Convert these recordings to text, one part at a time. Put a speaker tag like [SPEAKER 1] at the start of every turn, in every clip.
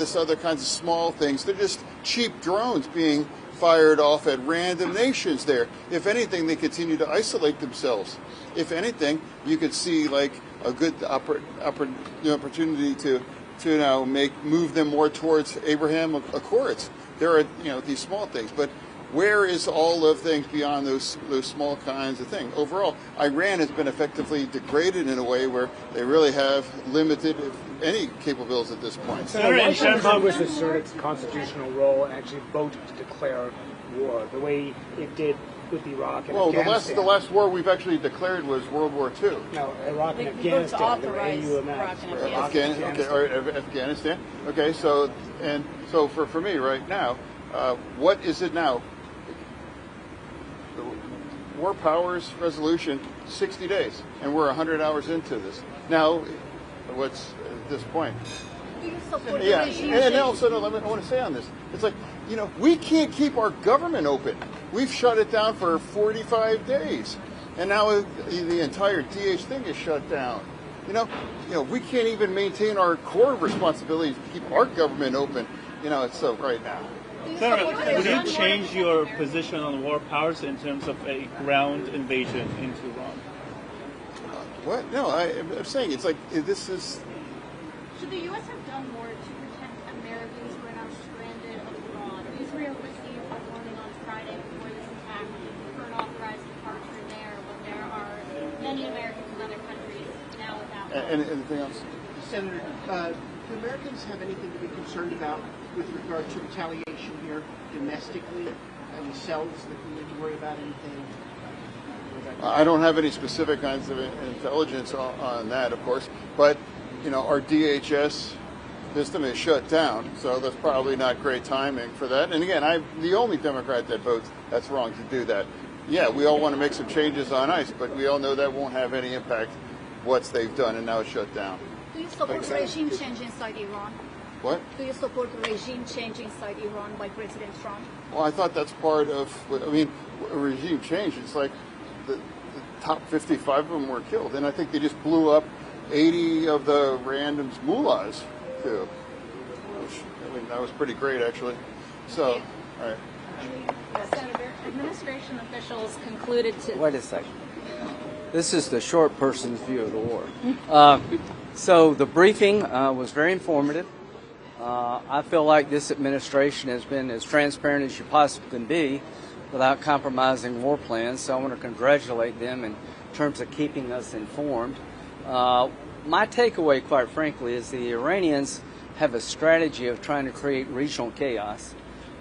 [SPEAKER 1] this other kinds of small things. They're just cheap drones being fired off at random nations there. If anything, they continue to isolate themselves. If anything, you could see like a good opportunity to now move them more towards Abraham Accords. There are these small things, but where is all of things beyond those small kinds of things? Overall, Iran has been effectively degraded in a way where they really have limited, if any, capabilities at this point.
[SPEAKER 2] Senator, why should Congress assert its constitutional role and actually vote to declare war the way it did with Iraq and Afghanistan?
[SPEAKER 1] The last war we've actually declared was World War II.
[SPEAKER 2] No, Iraq and Afghanistan.
[SPEAKER 1] Afghanistan. Okay, so for me right now, what is it now? The War Powers Resolution, 60 days, and we're 100 hours into this. Now, what's at this point? Yeah, and also, I want to say on this, it's like, we can't keep our government open. We've shut it down for 45 days, and now the entire DH thing is shut down. We can't even maintain our core responsibilities to keep our government open. It's so right now.
[SPEAKER 3] Senator, would you change your position on war powers in terms of a ground invasion into Iran?
[SPEAKER 1] What? No, I'm saying it's like this is.
[SPEAKER 4] Should the U.S. have done more to protect Americans who are now stranded abroad? Israel received a warning on Friday before this attack for an authorized departure there, but there are many Americans in other countries now without.
[SPEAKER 1] Anything else?
[SPEAKER 5] Senator, do Americans have anything to be concerned about with regard to retaliation here domestically themselves? That we need to worry about anything?
[SPEAKER 1] I don't have any specific kinds of intelligence on that, of course, but our DHS system is shut down, so that's probably not great timing for that. And again, I'm the only Democrat that votes that's wrong to do that. Yeah, we all want to make some changes on ICE, but we all know that won't have any impact what they've done, and now it's shut down.
[SPEAKER 4] Do you support regime change inside Iran?
[SPEAKER 1] What?
[SPEAKER 4] Do you support regime change inside Iran by President Trump?
[SPEAKER 1] Well, I thought that's part of, a regime change. It's like the top 55 of them were killed, and I think they just blew up 80 of the random mullahs, too. Which, that was pretty great, actually. So, all right.
[SPEAKER 4] Senator, administration officials concluded to...
[SPEAKER 6] Wait a second. This is the short person's view of the war. So the briefing was very informative. I feel like this administration has been as transparent as you possibly can be without compromising war plans, so I want to congratulate them in terms of keeping us informed. My takeaway, quite frankly, is the Iranians have a strategy of trying to create regional chaos,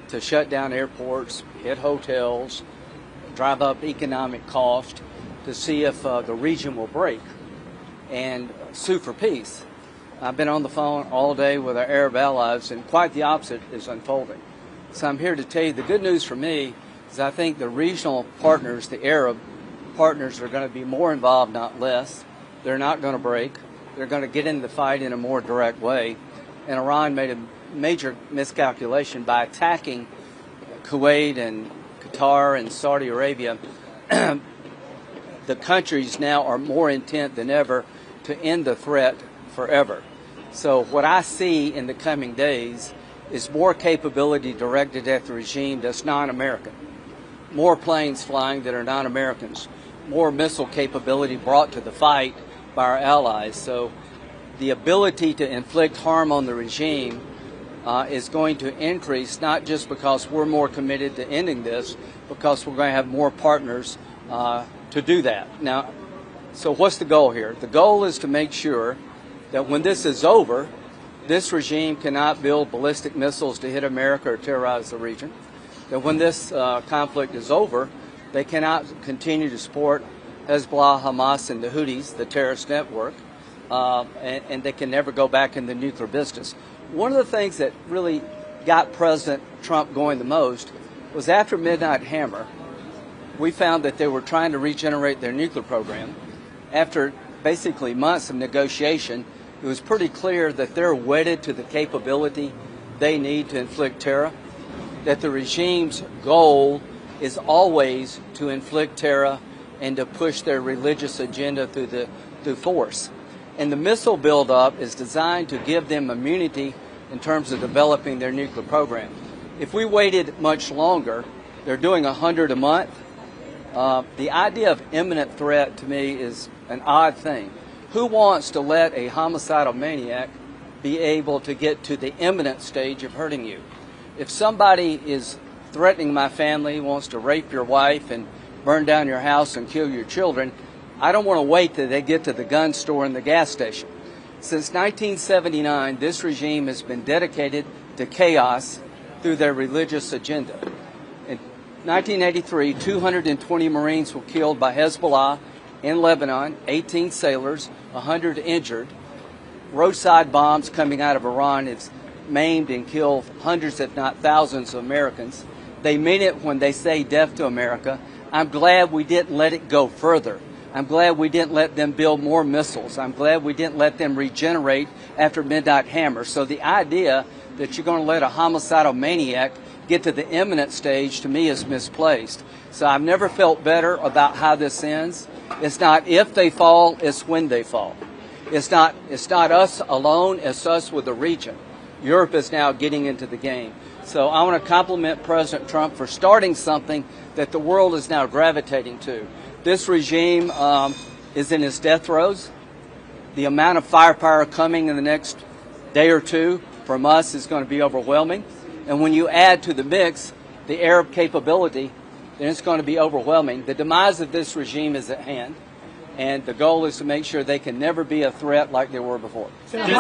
[SPEAKER 6] to shut down airports, hit hotels, drive up economic cost, to see if the region will break and sue for peace. I've been on the phone all day with our Arab allies, and quite the opposite is unfolding. So I'm here to tell you the good news for me is I think the regional partners, the Arab partners, are going to be more involved, not less. They're not going to break. They're going to get in the fight in a more direct way. And Iran made a major miscalculation by attacking Kuwait and Qatar and Saudi Arabia. The countries now are more intent than ever to end the threat forever. So what I see in the coming days is more capability directed at the regime that's non-American, more planes flying that are non-Americans, more missile capability brought to the fight by our allies. So the ability to inflict harm on the regime is going to increase, not just because we're more committed to ending this, because we're going to have more partners to do that. Now, so what's the goal here? The goal is to make sure that when this is over, this regime cannot build ballistic missiles to hit America or terrorize the region. That when this conflict is over, they cannot continue to support Hezbollah, Hamas, and the Houthis, the terrorist network, and they can never go back in the nuclear business. One of the things that really got President Trump going the most was after Midnight Hammer, we found that they were trying to regenerate their nuclear program. After basically months of negotiation, it was pretty clear that they're wedded to the capability they need to inflict terror, that the regime's goal is always to inflict terror and to push their religious agenda through force. And the missile buildup is designed to give them immunity in terms of developing their nuclear program. If we waited much longer, they're doing 100 a month. The idea of imminent threat to me is an odd thing. Who wants to let a homicidal maniac be able to get to the imminent stage of hurting you? If somebody is threatening my family, wants to rape your wife and burn down your house and kill your children, I don't want to wait till they get to the gun store and the gas station. Since 1979, this regime has been dedicated to chaos through their religious agenda. In 1983, 220 Marines were killed by Hezbollah in Lebanon, 18 sailors, 100 injured. Roadside bombs coming out of Iran have maimed and killed hundreds, if not thousands, of Americans. They mean it when they say death to America. I'm glad we didn't let it go further. I'm glad we didn't let them build more missiles. I'm glad we didn't let them regenerate after Midnight Hammer. So the idea that you're going to let a homicidal maniac get to the imminent stage, to me, is misplaced. So I've never felt better about how this ends. It's not if they fall, it's when they fall. It's not us alone, it's us with the region. Europe is now getting into the game. So I want to compliment President Trump for starting something that the world is now gravitating to. This regime is in its death throes. The amount of firepower coming in the next day or two from us is going to be overwhelming. And when you add to the mix the Arab capability, then it's going to be overwhelming. The demise of this regime is at hand, and the goal is to make sure they can never be a threat like they were before.
[SPEAKER 2] How do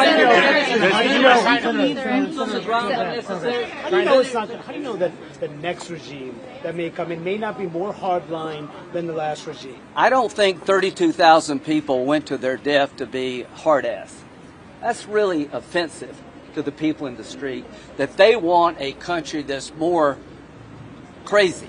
[SPEAKER 2] you know that the next regime that may come in may not be more hardline than the last regime?
[SPEAKER 6] I don't think 32,000 people went to their death to be hard-ass. That's really offensive to the people in the street, that they want a country that's more crazy.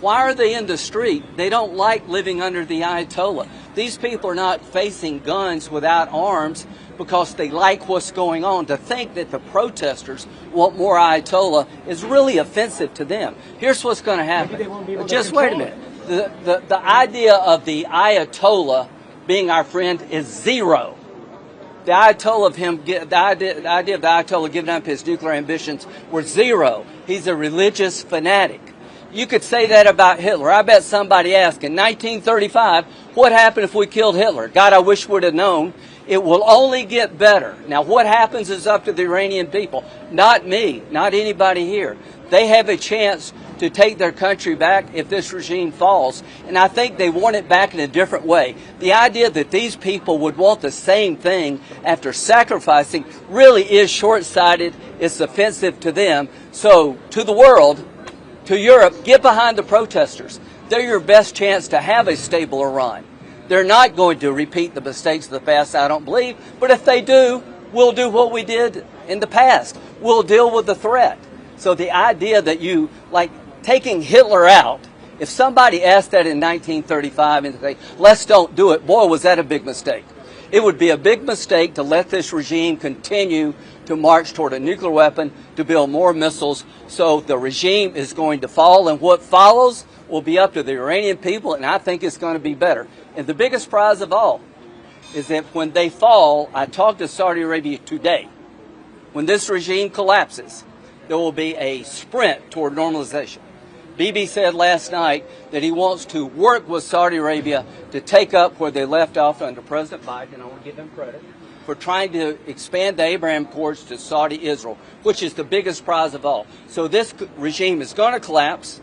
[SPEAKER 6] Why are they in the street? They don't like living under the Ayatollah. These people are not facing guns without arms because they like what's going on. To think that the protesters want more Ayatollah is really offensive to them. Here's what's going to happen. Just wait a minute. The idea of the Ayatollah being our friend is zero. The idea of the Ayatollah giving up his nuclear ambitions were zero. He's a religious fanatic. You could say that about Hitler. I bet somebody asked in 1935, what happened if we killed Hitler? God, I wish we'd have known. It will only get better. Now, what happens is up to the Iranian people. Not me, not anybody here. They have a chance to take their country back if this regime falls. And I think they want it back in a different way. The idea that these people would want the same thing after sacrificing really is short-sighted. It's offensive to them. So, to the world, to Europe, get behind the protesters. They're your best chance to have a stable Iran. They're not going to repeat the mistakes of the past, I don't believe. But if they do, we'll do what we did in the past. We'll deal with the threat. So the idea that you, like taking Hitler out, if somebody asked that in 1935 and say, let's don't do it, boy, was that a big mistake. It would be a big mistake to let this regime continue to march toward a nuclear weapon, to build more missiles. So the regime is going to fall, and what follows will be up to the Iranian people, and I think it's going to be better. And the biggest prize of all is that when they fall, I talked to Saudi Arabia today, when this regime collapses, there will be a sprint toward normalization. Bibi said last night that he wants to work with Saudi Arabia to take up where they left off under President Biden, and I want to give them credit for trying to expand the Abraham Accords to Saudi Israel, which is the biggest prize of all. So this regime is going to collapse.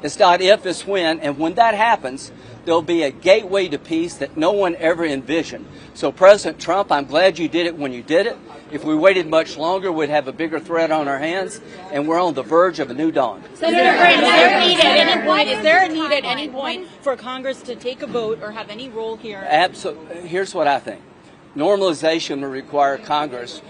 [SPEAKER 6] It's not if, it's when. And when that happens, there'll be a gateway to peace that no one ever envisioned. So President Trump, I'm glad you did it when you did it. If we waited much longer, we'd have a bigger threat on our hands, and we're on the verge of a new dawn.
[SPEAKER 7] Senator Grant, is there a need at any point for Congress to take a vote or have any role here?
[SPEAKER 6] Absolutely. Here's what I think. Normalization will require Congress.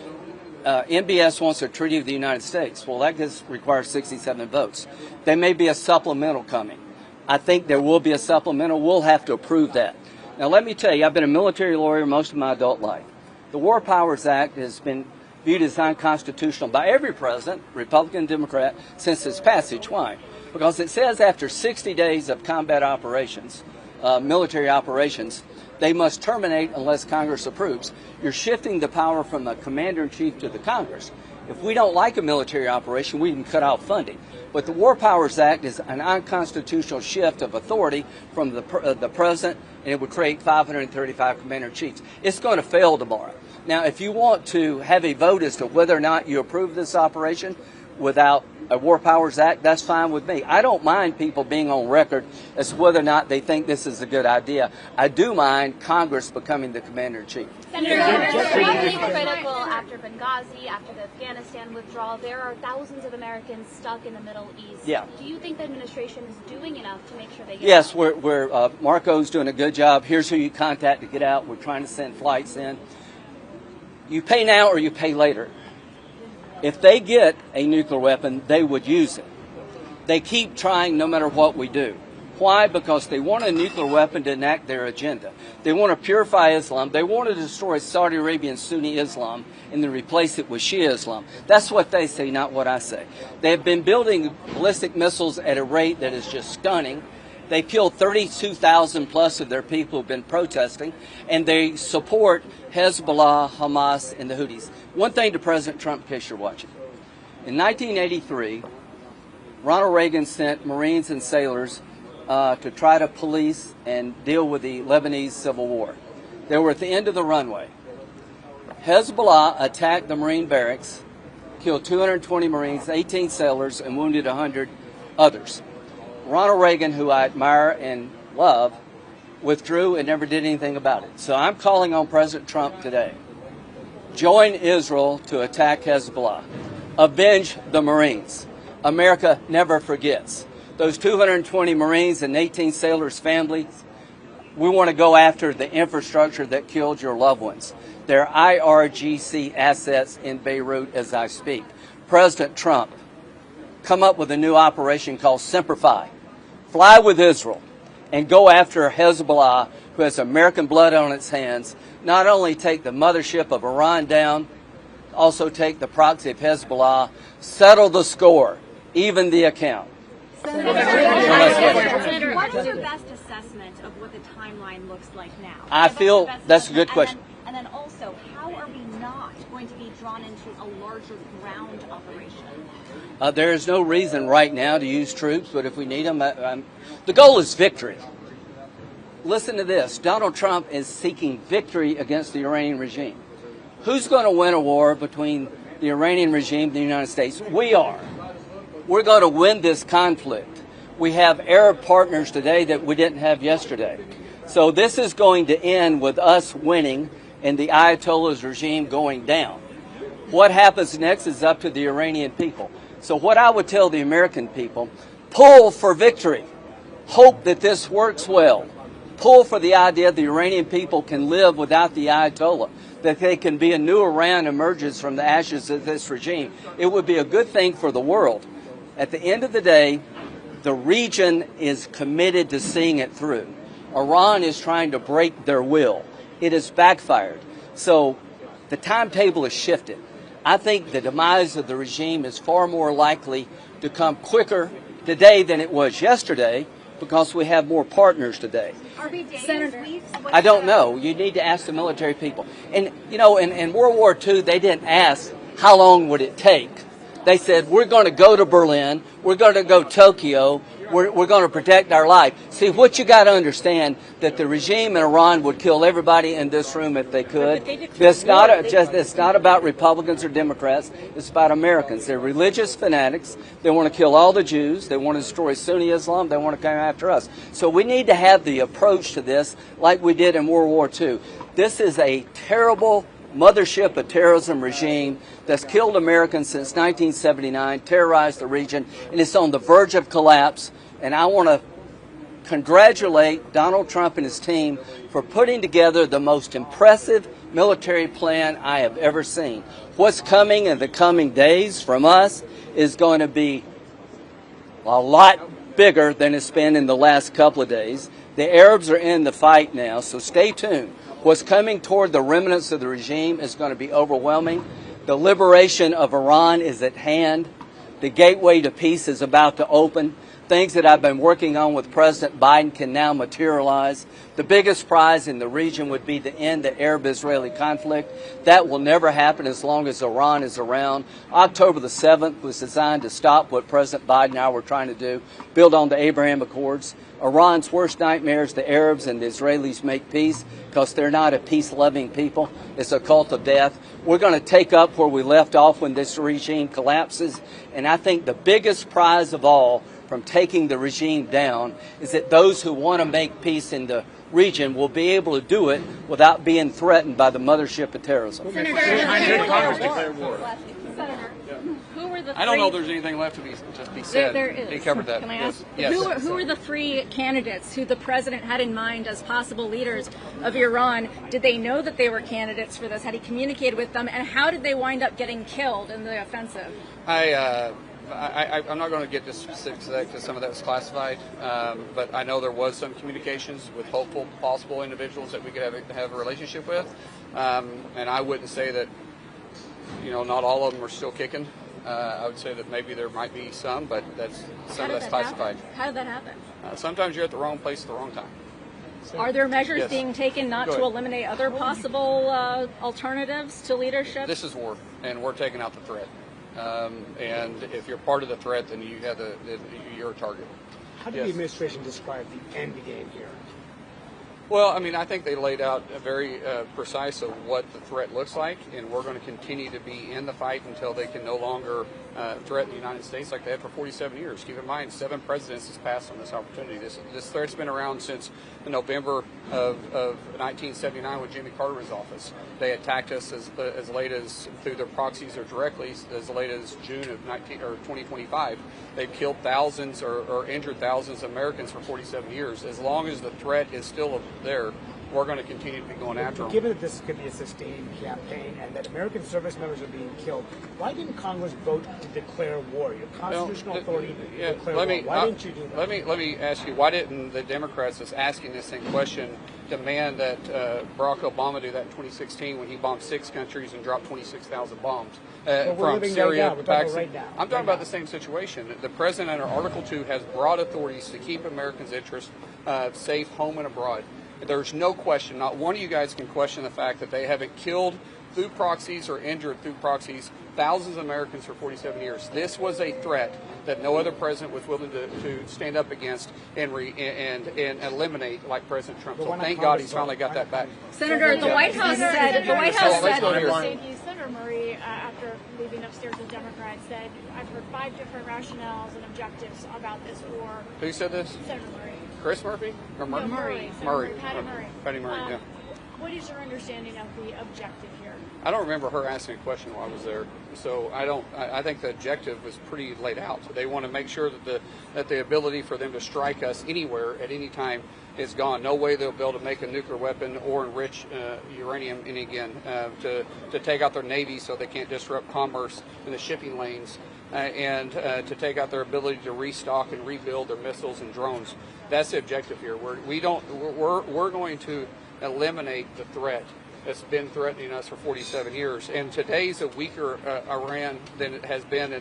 [SPEAKER 6] NBS wants a treaty of the United States. Well, that requires 67 votes. There may be a supplemental coming. I think there will be a supplemental. We'll have to approve that. Now, let me tell you, I've been a military lawyer most of my adult life. The War Powers Act has been viewed as unconstitutional by every president, Republican, Democrat, since its passage. Why? Because it says after 60 days of combat operations, military operations, they must terminate unless Congress approves. You're shifting the power from the commander-in-chief to the Congress. If we don't like a military operation, we can cut off funding. But the War Powers Act is an unconstitutional shift of authority from the president, and it would create 535 commander-in-chiefs. It's going to fail tomorrow. Now, if you want to have a vote as to whether or not you approve this operation without a War Powers Act, that's fine with me. I don't mind people being on record as to whether or not they think this is a good idea. I do mind Congress becoming the commander-in-chief.
[SPEAKER 4] Senator, it's critical after Benghazi, after the Afghanistan withdrawal. There are thousands of Americans stuck in the Middle East.
[SPEAKER 6] Yeah.
[SPEAKER 4] Do you think the administration is doing enough to make sure they get
[SPEAKER 6] Yes,
[SPEAKER 4] out?
[SPEAKER 6] Marco's doing a good job. Here's who you contact to get out. We're trying to send flights in. You pay now or you pay later. If they get a nuclear weapon, they would use it. They keep trying no matter what we do. Why? Because they want a nuclear weapon to enact their agenda. They want to purify Islam. They want to destroy Saudi Arabian Sunni Islam and then replace it with Shia Islam. That's what they say, not what I say. They've been building ballistic missiles at a rate that is just stunning. They killed 32,000 plus of their people who've been protesting, and they support Hezbollah, Hamas, and the Houthis. One thing to President Trump, in case you're watching. In 1983, Ronald Reagan sent Marines and sailors to try to police and deal with the Lebanese civil war. They were at the end of the runway. Hezbollah attacked the Marine barracks, killed 220 Marines, 18 sailors, and wounded 100 others. Ronald Reagan, who I admire and love, withdrew and never did anything about it. So I'm calling on President Trump today. Join Israel to attack Hezbollah. Avenge the Marines. America never forgets. Those 220 Marines and 18 sailors' families, we want to go after the infrastructure that killed your loved ones. They're IRGC assets in Beirut as I speak. President Trump, come up with a new operation called Simplify. Fly with Israel and go after Hezbollah, who has American blood on its hands. Not only take the mothership of Iran down, also take the proxy of Hezbollah, settle the score, even the account.
[SPEAKER 4] Senator, what is your best assessment of what the timeline looks like now?
[SPEAKER 6] I feel that's a good question.
[SPEAKER 4] And then also, how are we not going to be drawn into a larger ground operation?
[SPEAKER 6] There is no reason right now to use troops, but if we need them, the goal is victory. Listen to this. Donald Trump is seeking victory against the Iranian regime. Who's going to win a war between the Iranian regime and the United States? We are. We're going to win this conflict. We have Arab partners today that we didn't have yesterday. So this is going to end with us winning and the Ayatollah's regime going down. What happens next is up to the Iranian people. So what I would tell the American people, pull for victory. Hope that this works well. Pull for the idea the Iranian people can live without the Ayatollah, that they can be a new Iran emerges from the ashes of this regime. It would be a good thing for the world. At the end of the day, the region is committed to seeing it through. Iran is trying to break their will. It has backfired. So the timetable is shifted. I think the demise of the regime is far more likely to come quicker today than it was yesterday because we have more partners today.
[SPEAKER 4] Are we days, weeks?
[SPEAKER 6] I don't know. You need to ask the military people. And, you know, in World War II, they didn't ask how long would it take. They said, we're going to go to Berlin, we're going to go to Tokyo, we're going to protect our life. See, what you got to understand, that the regime in Iran would kill everybody in this room if they could. It's not about Republicans or Democrats. It's about Americans. They're religious fanatics. They want to kill all the Jews. They want to destroy Sunni Islam. They want to come after us. So we need to have the approach to this like we did in World War II. This is a terrible mothership of terrorism regime that's killed Americans since 1979, terrorized the region, and it's on the verge of collapse. And I want to congratulate Donald Trump and his team for putting together the most impressive military plan I have ever seen. What's coming in the coming days from us is going to be a lot bigger than it's been in the last couple of days. The Arabs are in the fight now, so stay tuned. What's coming toward the remnants of the regime is going to be overwhelming. The liberation of Iran is at hand. The gateway to peace is about to open. things that I've been working on with President Biden can now materialize. The biggest prize in the region would be to end the Arab-Israeli conflict. That will never happen as long as Iran is around. October the 7th was designed to stop what President Biden and I were trying to do, build on the Abraham Accords. Iran's worst nightmare is the Arabs and the Israelis make peace because they're not a peace-loving people. It's a cult of death. We're going to take up where we left off when this regime collapses. And I think the biggest prize of all from taking the regime down is that those who want to make peace in the region will be able to do it without being threatened by the mothership of terrorism.
[SPEAKER 4] Senator, who were the three?
[SPEAKER 8] I don't know if there's anything left to be said.
[SPEAKER 7] There is.
[SPEAKER 8] He covered that.
[SPEAKER 7] Can I ask?
[SPEAKER 8] Yes.
[SPEAKER 7] Who were the three candidates who the president had in mind as possible leaders of Iran? Did they know that they were candidates for this? Had he communicated with them? And how did they wind up getting killed in the offensive?
[SPEAKER 8] I'm not going to get to specifics because some of that was classified, but I know there was some communications with hopeful, possible individuals that we could have a relationship with, and I wouldn't say that, not all of them are still kicking. I would say that maybe there might be some, but some of that's classified.
[SPEAKER 7] How did that happen?
[SPEAKER 8] Sometimes you're at the wrong place at the wrong time.
[SPEAKER 7] Are there measures
[SPEAKER 8] Yes.
[SPEAKER 7] being taken not to eliminate other possible alternatives to leadership?
[SPEAKER 8] This is war, and we're taking out the threat. And if you're part of the threat, then you're a target.
[SPEAKER 2] How did the administration describe the end game here?
[SPEAKER 8] Well, I think they laid out a very precise of what the threat looks like, and we're going to continue to be in the fight until they can no longer threaten the United States like they have for 47 years. Keep in mind, 7 presidents has passed on this opportunity. This threat's been around since November of 1979 when Jimmy Carter was in office. They attacked us as late as through their proxies or directly as late as June of 2025. They've killed thousands or injured thousands of Americans for 47 years. As long as the threat is still there, we're going to continue to be going after them.
[SPEAKER 2] Given that this could be a sustained campaign and that American service members are being killed, why didn't Congress vote to declare war? Your constitutional authority to declare war. Why didn't you do that?
[SPEAKER 8] Let me ask you, why didn't the Democrats that's asking this same question demand that Barack Obama do that in 2016 when he bombed 6 countries and dropped 26,000 bombs from Syria to Pakistan? I'm talking about the same situation. The president under Article 2 has broad authorities to keep Americans' interests safe home and abroad. There's no question, not one of you guys can question the fact that they haven't killed through proxies or injured through proxies thousands of Americans for 47 years. This was a threat that no other president was willing to stand up against and eliminate like President Trump. So thank God he's finally got that back.
[SPEAKER 7] Senator, the White House said.
[SPEAKER 4] Senator Murray, after leaving upstairs with Democrats, said, "I've heard 5 different rationales and objectives about this war."
[SPEAKER 8] Who said this?
[SPEAKER 4] Senator Murray.
[SPEAKER 8] Chris Murphy? Or Murray?
[SPEAKER 4] No, Murray.
[SPEAKER 8] Murray.
[SPEAKER 4] Patty Murray.
[SPEAKER 8] Patty Murray, yeah.
[SPEAKER 4] What is your understanding of the objective here?
[SPEAKER 8] I don't remember her asking a question while I was there, so I think the objective was pretty laid out. They want to make sure that the ability for them to strike us anywhere at any time is gone. No way they'll be able to make a nuclear weapon or enrich uranium again to take out their navy so they can't disrupt commerce in the shipping lanes. And to take out their ability to restock and rebuild their missiles and drones. That's the objective here. We're going to eliminate the threat that's been threatening us for 47 years. And today's a weaker Iran than it has been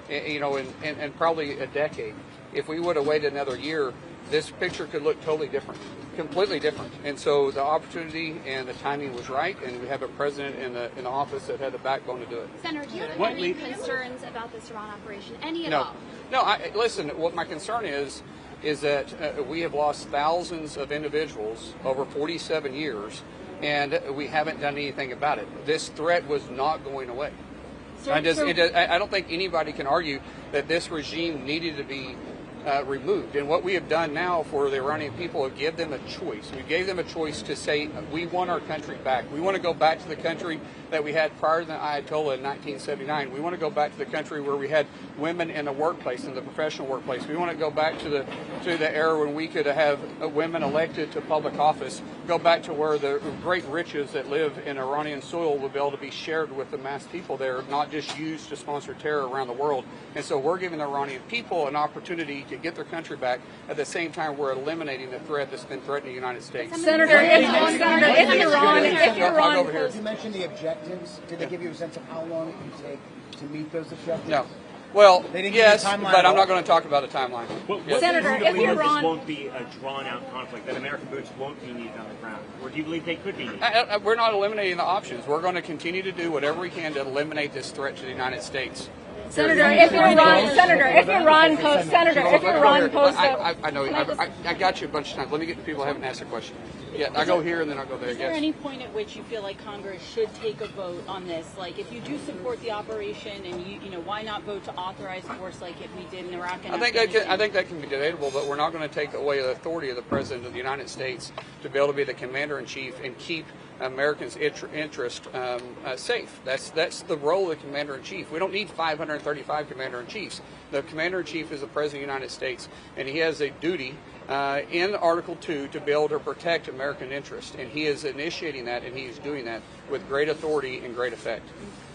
[SPEAKER 8] in probably a decade. If we would have waited another year, this picture could look totally different, completely different. And so the opportunity and the timing was right, and we have a president in the office that had the backbone to do it.
[SPEAKER 4] Senator, do you have any concerns about this Iran operation? Any at all?
[SPEAKER 8] No. Listen, what my concern is that we have lost thousands of individuals over 47 years, and we haven't done anything about it. This threat was not going away. I don't think anybody can argue that this regime needed to be removed. And what we have done now for the Iranian people is give them a choice. We gave them a choice to say, we want our country back. We want to go back to the country that we had prior to the Ayatollah in 1979. We want to go back to the country where we had women in the workplace, in the professional workplace. We want to go back to the era when we could have women elected to public office, go back to where the great riches that live in Iranian soil will be able to be shared with the mass people there, not just used to sponsor terror around the world. And so we're giving the Iranian people an opportunity to get their country back. At the same time, we're eliminating the threat that's been threatening the United States.
[SPEAKER 7] Senator, if Iran
[SPEAKER 9] You mentioned the objectives. Did they give you a sense of how long it would take to meet those objectives?
[SPEAKER 8] No. Well,
[SPEAKER 2] They didn't give
[SPEAKER 8] yes,
[SPEAKER 2] you a timeline
[SPEAKER 8] but
[SPEAKER 2] at
[SPEAKER 8] I'm
[SPEAKER 2] all.
[SPEAKER 8] not going to talk about a timeline.
[SPEAKER 9] What
[SPEAKER 7] Senator,
[SPEAKER 9] do you
[SPEAKER 7] if
[SPEAKER 9] believe that
[SPEAKER 7] Iran-
[SPEAKER 9] this won't be a drawn-out conflict, that American boots won't be needed on the ground? Or do you believe they could be needed?
[SPEAKER 8] We're not eliminating the options. We're going to continue to do whatever we can to eliminate this threat to the United States.
[SPEAKER 7] Senator, if Iran posts
[SPEAKER 8] I know. I got you a bunch of times. Let me get the people who haven't asked a question. Yeah, I go here and then I'll go there.
[SPEAKER 10] Is there
[SPEAKER 8] Yes.
[SPEAKER 10] any point at which you feel like Congress should take a vote on this? Like, if you do support the operation, and you know, why not vote to authorize force like we did in Iraq and Afghanistan?
[SPEAKER 8] I think that can be debatable, but we're not going to take away the authority of the President of the United States to be able to be the Commander-in-Chief and keep Americans' interest safe. That's the role of the Commander-in-Chief. We don't need 535 Commander-in-Chiefs. The Commander-in-Chief is the President of the United States, and he has a duty in Article 2 to be able to protect American interest, and he is initiating that, and he is doing that with great authority and great effect.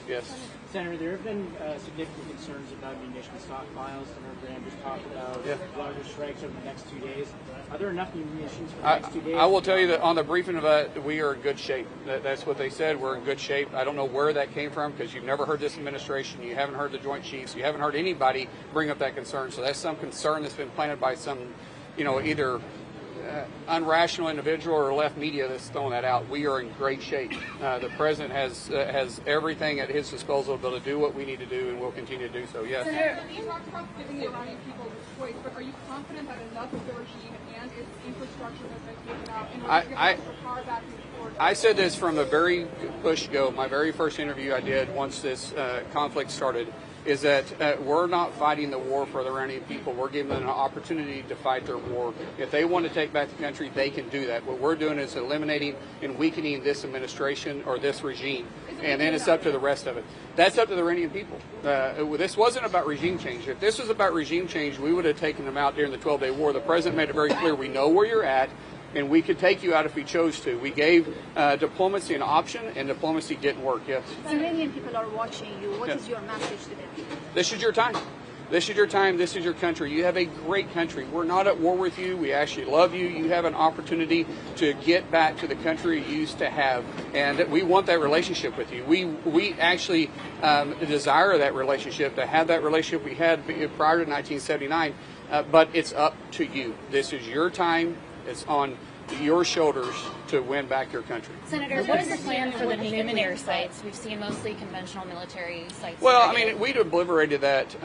[SPEAKER 8] Yes.
[SPEAKER 2] Senator, there have been significant concerns about munition stockpiles. Senator Graham just talked about larger strikes over the next 2 days. Are there enough munitions for the next 2 days?
[SPEAKER 8] I will tell you that on the briefing of that, we are in good shape. That's what they said. We're in good shape. I don't know where that came from because you've never heard this administration. You haven't heard the Joint Chiefs. You haven't heard anybody bring up that concern. So that's some concern that's been planted by some, either unrational individual or left media that's throwing that out. We are in great shape. The president has everything at his disposal to be able to do what we need to do, and we'll continue to do so. Yes.
[SPEAKER 11] You talked about giving the Iranian people the choice, but are you confident that enough of the regime and its infrastructure has been taken out in order to get the power back forward?
[SPEAKER 8] I said this from the very push-go, my very first interview I did once this conflict started, is that we're not fighting the war for the Iranian people. We're giving them an opportunity to fight their war. If they want to take back the country, they can do that. What we're doing is eliminating and weakening this administration or this regime. And then it's up to the rest of it. That's up to the Iranian people. This wasn't about regime change. If this was about regime change, we would have taken them out during the 12-day war. The president made it very clear, we know where you're at, and we could take you out if we chose to. We gave diplomacy an option, and diplomacy didn't work. Yes.
[SPEAKER 4] Iranian people are watching you. What is your message to them?
[SPEAKER 8] This is your time. This is your time. This is your country. You have a great country. We're not at war with you. We actually love you. You have an opportunity to get back to the country you used to have, and we want that relationship with you. We actually desire that relationship, to have that relationship we had prior to 1979, but it's up to you. This is your time. It's on your shoulders to win back your country.
[SPEAKER 12] Senator, what is the plan for the nuclear sites? We've seen mostly conventional military sites.
[SPEAKER 8] Well, I mean, we obliterated that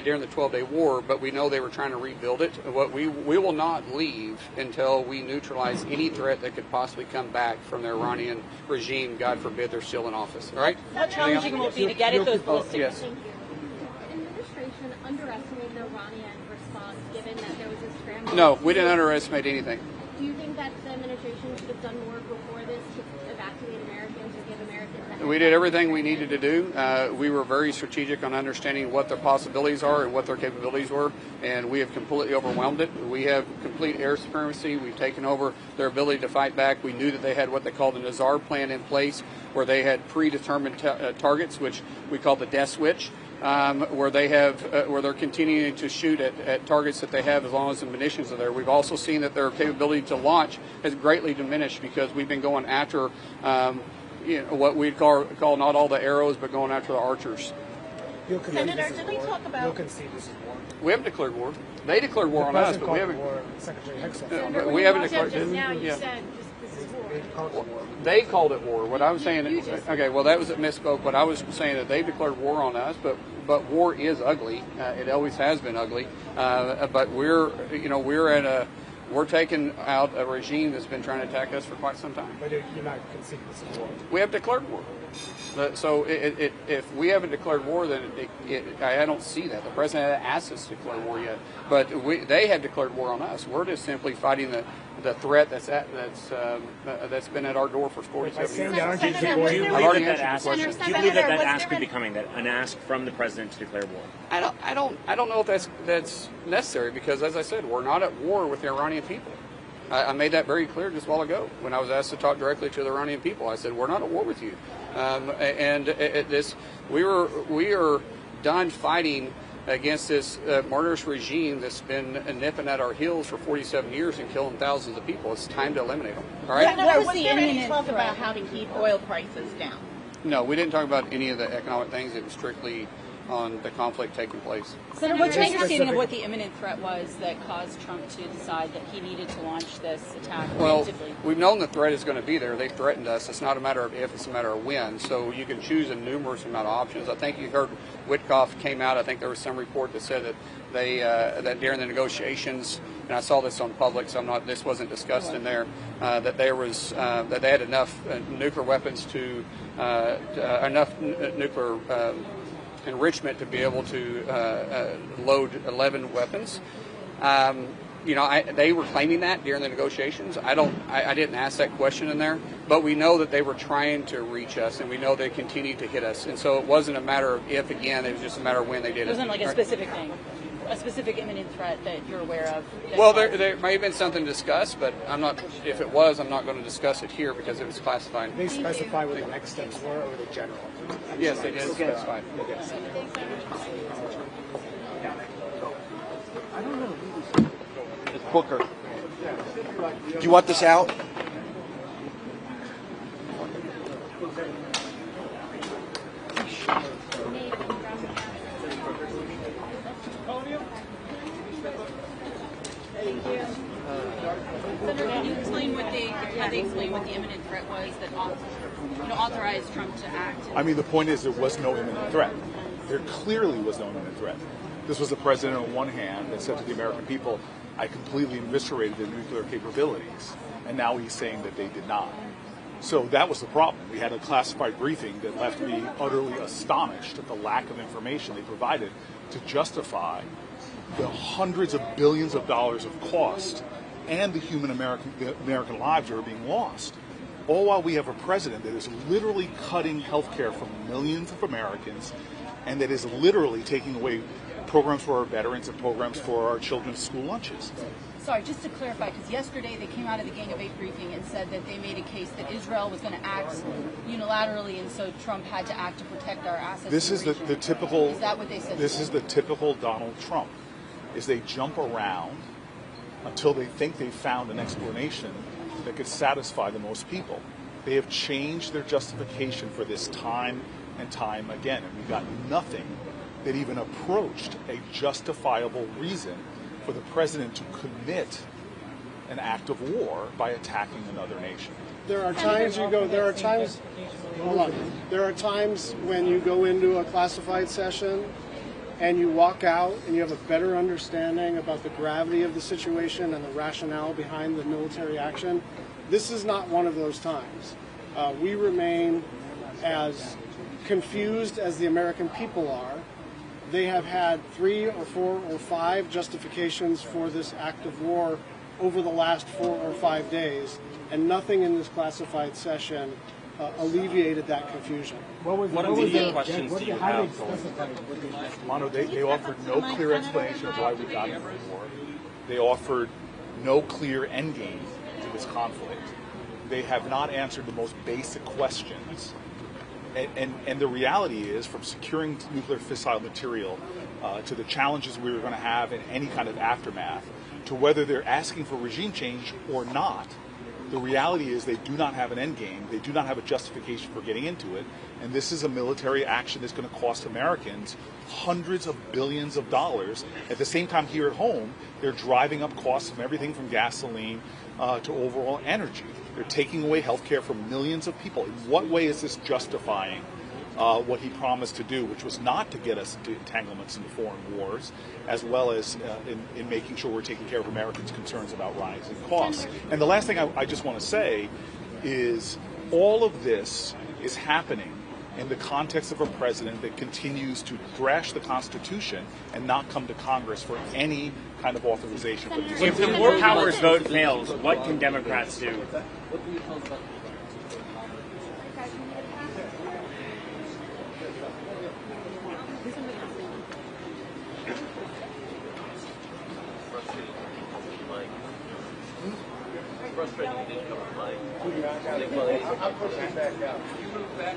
[SPEAKER 8] during the 12-day war, but we know they were trying to rebuild it. We will not leave until we neutralize any threat that could possibly come back from the Iranian regime. God forbid they're still in office. All right?
[SPEAKER 10] How challenging will it be to get at those ballistic?
[SPEAKER 8] Yes.
[SPEAKER 4] Thank you. Administration underestimated the Iranian response, given that there was a scramble.
[SPEAKER 8] No, we didn't underestimate anything.
[SPEAKER 4] Do you think that the administration should have done more before this to evacuate Americans or give Americans that?
[SPEAKER 8] We did everything we needed to do. We were very strategic on understanding what their possibilities are and what their capabilities were, and we have completely overwhelmed it. We have complete air supremacy. We've taken over their ability to fight back. We knew that they had what they called the Nazar plan in place, where they had predetermined targets, which we call the death switch. Where they're continuing to shoot at targets that they have as long as the munitions are there. We've also seen that their capability to launch has greatly diminished because we've been going after what we'd call not all the arrows, but going after the archers.
[SPEAKER 2] Senator, did we talk about? You'll concede this is war.
[SPEAKER 8] We haven't declared war. They declared war on us, but we haven't.
[SPEAKER 2] Secretary Hexel.
[SPEAKER 8] We haven't declared.
[SPEAKER 4] Now you said this is war.
[SPEAKER 8] They called it war. What I was saying, okay, well that was a misspoke. What I was saying that they declared war on us, but war is ugly. It always has been ugly. But we're taking out a regime that's been trying to attack us for quite some time.
[SPEAKER 2] But you're not conceding this is war.
[SPEAKER 8] We have declared war. So if we haven't declared war, then I don't see that. The president hasn't asked us to declare war yet. But they have declared war on us. We're just simply fighting the threat that's been at our door for 47 years.
[SPEAKER 9] Do you believe that ask could be coming, an ask from the president to declare war?
[SPEAKER 8] I don't know if that's necessary because, as I said, we're not at war with the Iranian people. I made that very clear just a while ago when I was asked to talk directly to the Iranian people. I said, we're not at war with you. We are done fighting against this murderous regime that's been nipping at our heels for 47 years and killing thousands of people. It's time to eliminate them. All right?
[SPEAKER 10] Was there any talk about how to keep oil prices down?
[SPEAKER 8] No, we didn't talk about any of the economic things. It was strictly on the conflict taking place.
[SPEAKER 10] Senator, what's your understanding of what the imminent threat was that caused Trump to decide that he needed to launch this attack
[SPEAKER 8] Well,
[SPEAKER 10] preemptively?
[SPEAKER 8] we've known the threat is going to be there. They've threatened us. It's not a matter of if, it's a matter of when. So you can choose a numerous amount of options. I think you heard Witkoff came out. I think there was some report that said that they that during the negotiations, and I saw this on public, so this wasn't discussed in there, that there was that they had enough nuclear weapons to enough nuclear enrichment to be able to load 11 weapons. They were claiming that during the negotiations. I didn't ask that question in there, but we know that they were trying to reach us, and we know they continued to hit us. And so it wasn't a matter of if, again, it was just a matter of when they did it.
[SPEAKER 10] It wasn't like a specific thing, a specific imminent threat that you're aware of?
[SPEAKER 8] Well, there may have been something discussed, but I'm not. If it was, I'm not going to discuss it here because it was classified.
[SPEAKER 2] Did they specify what the next steps were, or the general?
[SPEAKER 8] Yes, they did specify.
[SPEAKER 13] I don't know. It's Booker. Do you want this out?
[SPEAKER 10] Senator, can you explain how they explain what the imminent threat was that authorized Trump to act?
[SPEAKER 14] I mean, the point is there was no imminent threat. There clearly was no imminent threat. This was the president on one hand that said to the American people, I completely eviscerated their nuclear capabilities, and now he's saying that they did not. So that was the problem. We had a classified briefing that left me utterly astonished at the lack of information they provided to justify the hundreds of billions of dollars of cost and the American lives that are being lost. All while we have a president that is literally cutting health care from millions of Americans and that is literally taking away programs for our veterans and programs for our children's school lunches.
[SPEAKER 10] Sorry, just to clarify, because yesterday they came out of the Gang of Eight briefing and said that they made a case that Israel was going to act unilaterally, and so Trump had to act to protect our assets.
[SPEAKER 14] This is the typical.
[SPEAKER 10] Is that what they said?
[SPEAKER 14] This is the typical Donald Trump. Is they jump around until they think they've found an explanation that could satisfy the most people. They have changed their justification for this time and time again, and we got nothing that even approached a justifiable reason for the president to commit an act of war by attacking another nation.
[SPEAKER 15] There are times there are times when you go into a classified session and you walk out and you have a better understanding about the gravity of the situation and the rationale behind the military action. This is not one of those times. We remain as confused as the American people are. They have had 3 or 4 or 5 justifications for this act of war over the last 4 or 5 days, and nothing in this classified session alleviated that confusion.
[SPEAKER 14] What the questions do you have? Mono, they offered no clear explanation of why we got into the war. They offered no clear endgame to this conflict. They have not answered the most basic questions. And the reality is, from securing nuclear fissile material to the challenges we were going to have in any kind of aftermath, to whether they're asking for regime change or not, the reality is they do not have an end game. They do not have a justification for getting into it. And this is a military action that's going to cost Americans hundreds of billions of dollars. At the same time, here at home, they're driving up costs from everything from gasoline to overall energy. They're taking away health care from millions of people. In what way is this justifying what he promised to do, which was not to get us into entanglements into foreign wars, as well as in making sure we're taking care of Americans' concerns about rising costs? And the last thing I just want to say is all of this is happening in the context of a president that continues to thrash the Constitution and not come to Congress for any kind of authorization for these.
[SPEAKER 9] If the War Powers vote fails, what can Democrats do?
[SPEAKER 16] Frustrating you didn't come to mind. I'm pushing back out. You move back.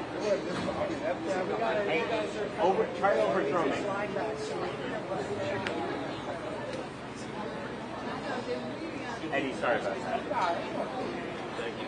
[SPEAKER 9] Try to overthrow me. Eddie, sorry about that.
[SPEAKER 16] Thank you.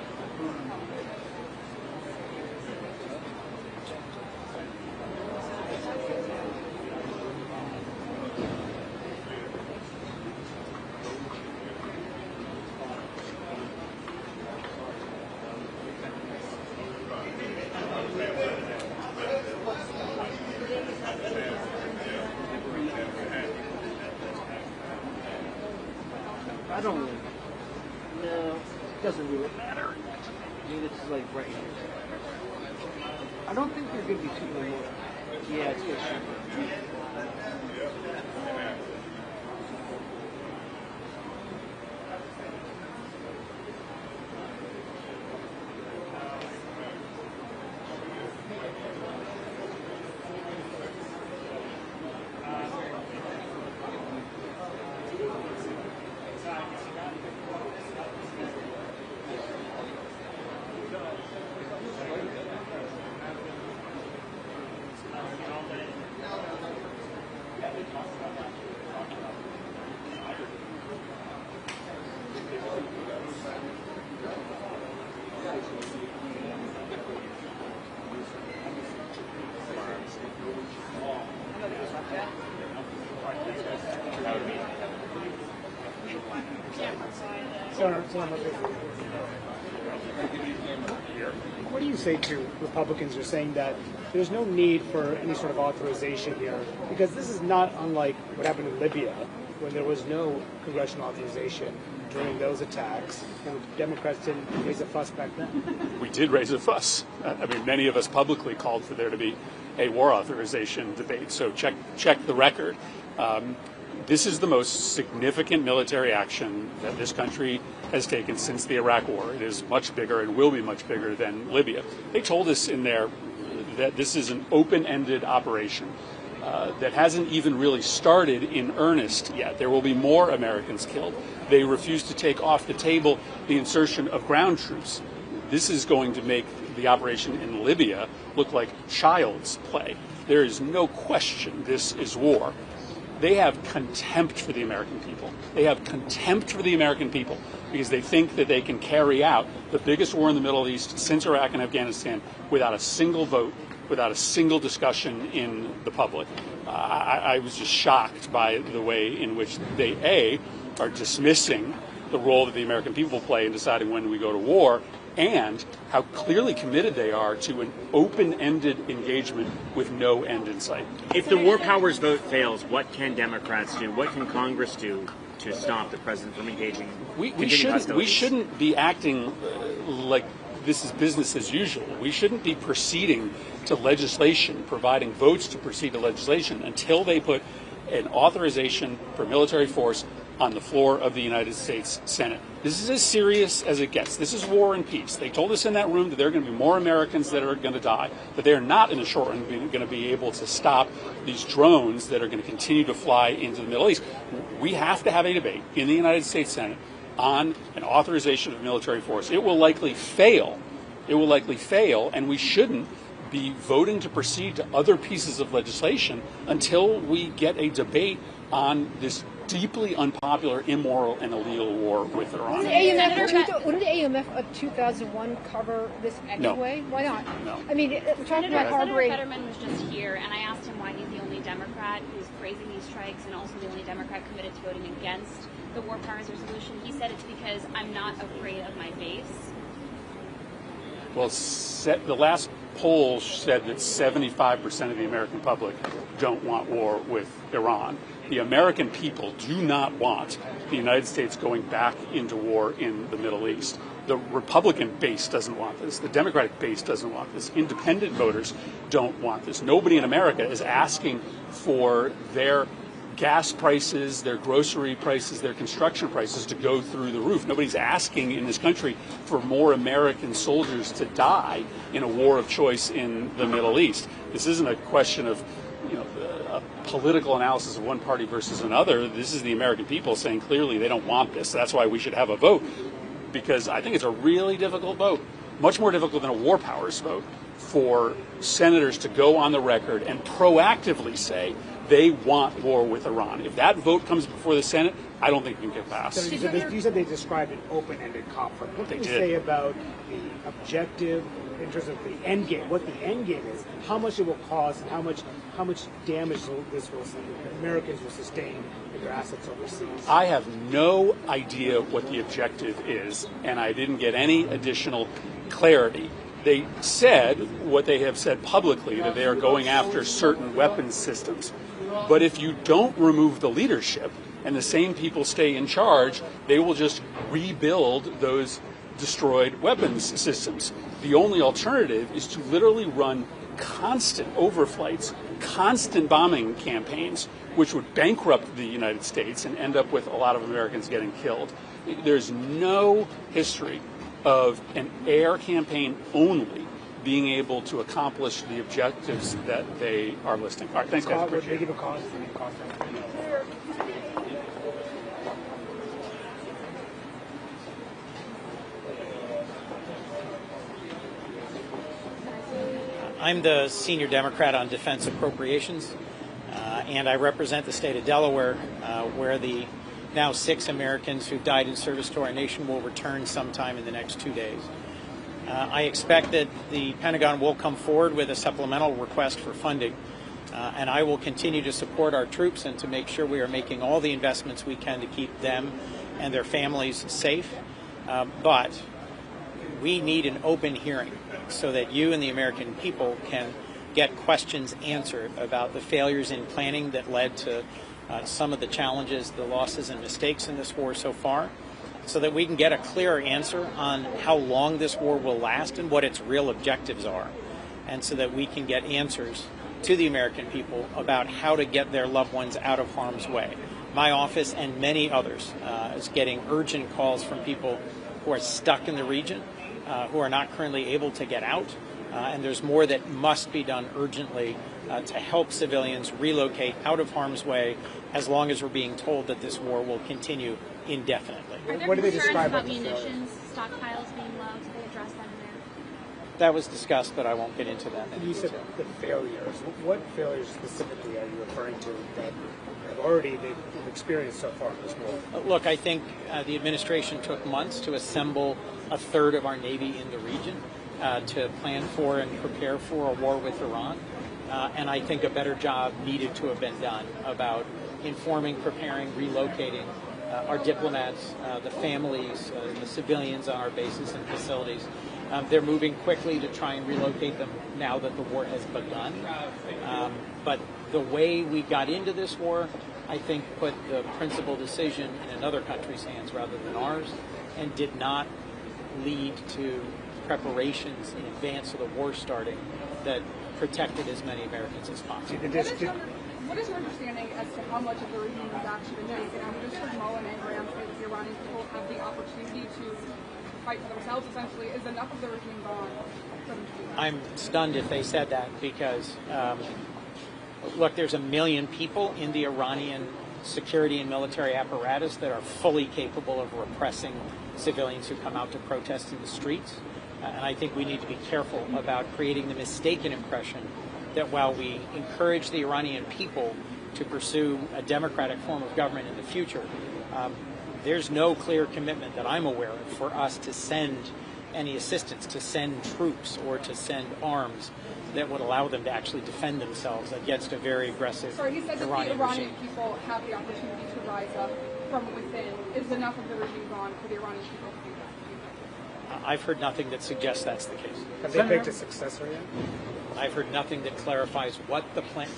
[SPEAKER 5] I don't really. No, it doesn't really matter. I mean, it's like right here. I don't think there are going to be too many more. Yeah, it's good.
[SPEAKER 2] What do you say to Republicans who are saying that there's no need for any sort of authorization here? Because this is not unlike what happened in Libya, when there was no congressional authorization during those attacks, and Democrats didn't raise a fuss back then.
[SPEAKER 17] We did raise a fuss. I mean, many of us publicly called for there to be a war authorization debate. So check the record. This is the most significant military action that this country has taken since the Iraq War. It is much bigger and will be much bigger than Libya. They told us in there that this is an open-ended operation that hasn't even really started in earnest yet. There will be more Americans killed. They refuse to take off the table the insertion of ground troops. This is going to make the operation in Libya look like child's play. There is no question this is war. They have contempt for the American people. They have contempt for the American people because they think that they can carry out the biggest war in the Middle East since Iraq and Afghanistan without a single vote, without a single discussion in the public. I was just shocked by the way in which they, are dismissing the role that the American people play in deciding when we go to war, and how clearly committed they are to an open-ended engagement with no end in sight.
[SPEAKER 9] If the war powers vote fails, what can Democrats do? What can Congress do to stop the president from engaging?
[SPEAKER 17] We shouldn't be acting like this is business as usual. We shouldn't be proceeding to legislation, providing votes to proceed to legislation until they put an authorization for military force on the floor of the United States Senate. This is as serious as it gets. This is war and peace. They told us in that room that there are going to be more Americans that are going to die, but they're not in the short run going to be able to stop these drones that are going to continue to fly into the Middle East. We have to have a debate in the United States Senate on an authorization of military force. It will likely fail. It will likely fail, and we shouldn't be voting to proceed to other pieces of legislation until we get a debate on this deeply unpopular, immoral, and illegal war with Iran.
[SPEAKER 18] Wouldn't the AUMF of 2001 cover this anyway?
[SPEAKER 17] No.
[SPEAKER 18] Why not?
[SPEAKER 17] No.
[SPEAKER 18] I mean, we're talking about
[SPEAKER 12] Senator
[SPEAKER 18] harboring.
[SPEAKER 12] Fetterman was just here, and I asked him why he's the only Democrat who's praising these strikes and also the only Democrat committed to voting against the war powers resolution. He said it's because I'm not afraid of my base.
[SPEAKER 17] Well, the last poll said that 75% of the American public don't want war with Iran. The American people do not want the United States going back into war in the Middle East. The Republican base doesn't want this. The Democratic base doesn't want this. Independent voters don't want this. Nobody in America is asking for their gas prices, their grocery prices, their construction prices to go through the roof. Nobody's asking in this country for more American soldiers to die in a war of choice in the Middle East. This isn't a question of, a political analysis of one party versus another. This is the American people saying clearly they don't want this. That's why we should have a vote, because I think it's a really difficult vote, much more difficult than a war powers vote, for senators to go on the record and proactively say they want war with Iran. If that vote comes before the Senate, I don't think it can get passed.
[SPEAKER 2] So you said they described an open-ended conflict. What can you say about the objective in terms of the end game? What the end game is? How much it will cost, and how much damage Americans will sustain with their assets overseas?
[SPEAKER 17] I have no idea what the objective is, and I didn't get any additional clarity. They said what they have said publicly, that they are going after certain weapons systems. But if you don't remove the leadership, and the same people stay in charge, they will just rebuild those destroyed weapons systems. The only alternative is to literally run constant overflights, constant bombing campaigns, which would bankrupt the United States and end up with a lot of Americans getting killed. There's no history of an air campaign only being able to accomplish the objectives that they are listing. All right, thanks, guys. Appreciate it.
[SPEAKER 19] I'm the senior Democrat on defense appropriations, and I represent the state of Delaware, where the now 6 Americans who died in service to our nation will return sometime in the next 2 days. I expect that the Pentagon will come forward with a supplemental request for funding, and I will continue to support our troops and to make sure we are making all the investments we can to keep them and their families safe. But we need an open hearing so that you and the American people can get questions answered about the failures in planning that led to some of the challenges, the losses and mistakes in this war so far, so that we can get a clearer answer on how long this war will last and what its real objectives are, and so that we can get answers to the American people about how to get their loved ones out of harm's way. My office and many others is getting urgent calls from people who are stuck in the region, who are not currently able to get out, and there's more that must be done urgently to help civilians relocate out of harm's way, as long as we're being told that this war will continue indefinitely.
[SPEAKER 4] Are there concerns about munitions stockpiles being low? Did they address that in there?
[SPEAKER 19] That was discussed, but I won't get into that.
[SPEAKER 2] You said the failures. What failures specifically are you referring to that have already they've experienced so far in this war?
[SPEAKER 19] Look, I think the administration took months to assemble a third of our Navy in the region to plan for and prepare for a war with Iran. And I think a better job needed to have been done about informing, preparing, relocating our diplomats, the families, the civilians on our bases and facilities. They're moving quickly to try and relocate them now that the war has begun. But the way we got into this war, I think, put the principal decision in another country's hands rather than ours, and did not lead to preparations in advance of the war starting that protected as many Americans as possible.
[SPEAKER 11] What is your understanding as to how much of the regime is actually taken? I mean, just heard Mullen and Graham say that the Iranian people have the opportunity to fight for themselves, essentially. Is enough of the regime gone?
[SPEAKER 19] I'm stunned if they said that, because, look, there's 1 million people in the Iranian security and military apparatus that are fully capable of repressing civilians who come out to protest in the streets. And I think we need to be careful about creating the mistaken impression that while we encourage the Iranian people to pursue a democratic form of government in the future, there's no clear commitment that I'm aware of for us to send any assistance, to send troops or to send arms that would allow them to actually defend themselves against a very aggressive Iranian regime.
[SPEAKER 11] Sorry, he said that the Iranian people have the opportunity to rise up from within. Is enough of the regime gone for the Iranian people to do that?
[SPEAKER 19] I've heard nothing that suggests that's the case.
[SPEAKER 2] Have they picked a successor yet?
[SPEAKER 19] I've heard nothing that clarifies what the plan.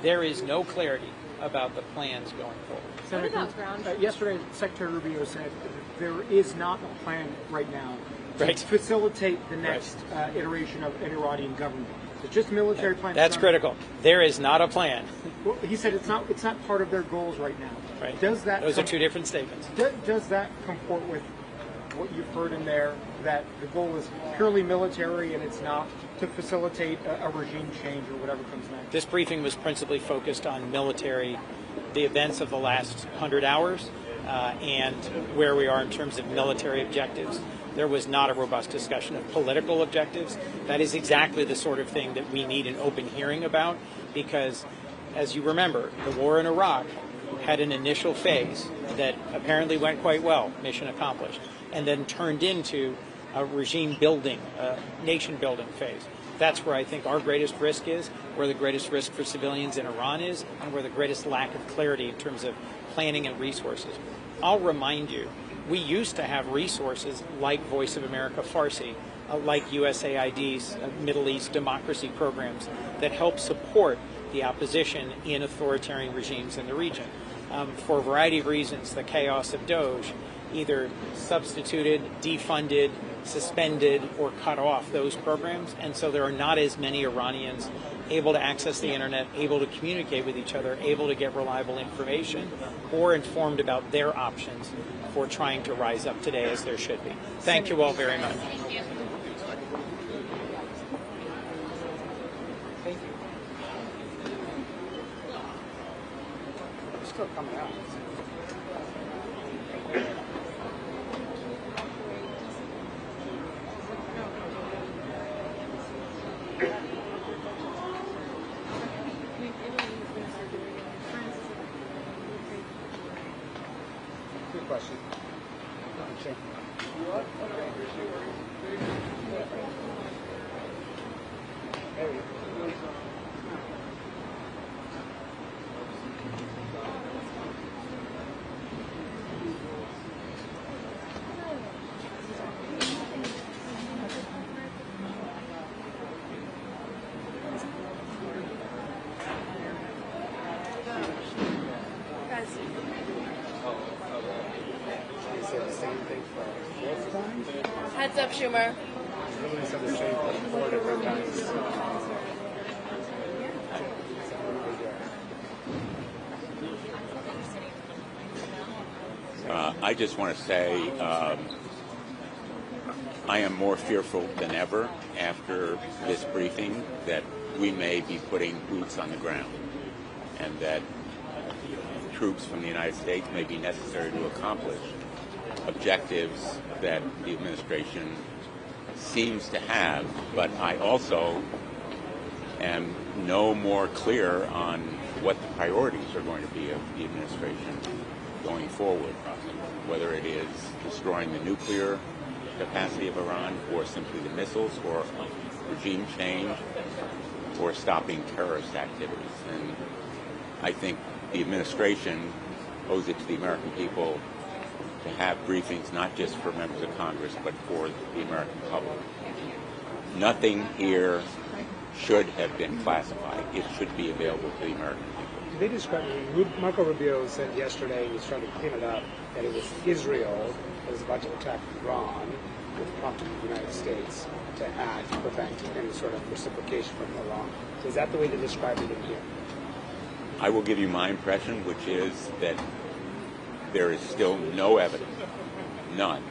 [SPEAKER 19] There is no clarity about the plans going forward.
[SPEAKER 20] Senator, yesterday, Secretary Rubio said there is not a plan right now to facilitate the next iteration of an Iranian government. It's just military plan.
[SPEAKER 19] That's critical. There is not a plan.
[SPEAKER 20] Well, he said it's not part of their goals right now.
[SPEAKER 19] Right.
[SPEAKER 20] Does that?
[SPEAKER 19] Those are two different statements.
[SPEAKER 20] Does that comport with what you've heard in there, that the goal is purely military and it's not to facilitate a regime change or whatever comes next?
[SPEAKER 19] This briefing was principally focused on military, the events of the last 100 hours, and where we are in terms of military objectives. There was not a robust discussion of political objectives. That is exactly the sort of thing that we need an open hearing about, because, as you remember, the war in Iraq had an initial phase that apparently went quite well, mission accomplished, and then turned into a regime building, nation building phase. That's where I think our greatest risk is, where the greatest risk for civilians in Iran is, and where the greatest lack of clarity in terms of planning and resources. I'll remind you, we used to have resources like Voice of America Farsi, like USAID's Middle East democracy programs that help support the opposition in authoritarian regimes in the region. for a variety of reasons, the chaos of Doge, either substituted, defunded, suspended, or cut off those programs. And so there are not as many Iranians able to access the internet, able to communicate with each other, able to get reliable information, or informed about their options for trying to rise up today as there should be. Thank you all very much.
[SPEAKER 12] Thank you.
[SPEAKER 2] Thank you. It's still coming out. Good question. Okay. There we go.
[SPEAKER 21] Heads up, Schumer.
[SPEAKER 22] I just want to say I am more fearful than ever after this briefing that we may be putting boots on the ground and that troops from the United States may be necessary to accomplish objectives that the administration seems to have, but I also am no more clear on what the priorities are going to be of the administration going forward, whether it is destroying the nuclear capacity of Iran or simply the missiles or regime change or stopping terrorist activities. And I think the administration owes it to the American people to have briefings not just for members of Congress but for the American public. Nothing here should have been classified. It should be available to the American people.
[SPEAKER 2] Did they describe it? Marco Rubio said yesterday, he was trying to clean it up, that it was Israel that was about to attack Iran, which prompted the United States to act to prevent any sort of reciprocation from Iran. So is that the way they described it in here?
[SPEAKER 22] I will give you my impression, which is that there is still no evidence, none,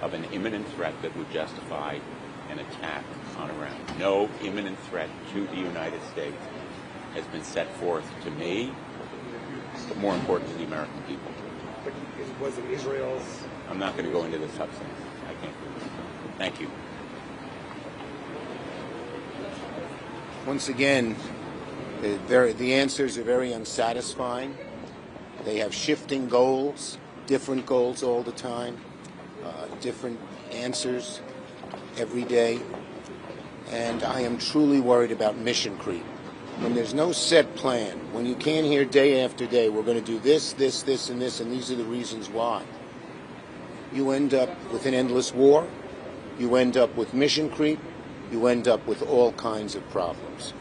[SPEAKER 22] of an imminent threat that would justify an attack on Iran. No imminent threat to the United States has been set forth to me, but more important to the American people.
[SPEAKER 2] But was it Israel's?
[SPEAKER 22] I'm not going to go into the substance. I can't do this. Thank you.
[SPEAKER 23] Once again, the answers are very unsatisfying. They have shifting goals, different goals all the time, different answers every day. And I am truly worried about mission creep. When there's no set plan, when you can't hear day after day, we're going to do this, this, this, and this, and these are the reasons why, you end up with an endless war, you end up with mission creep, you end up with all kinds of problems.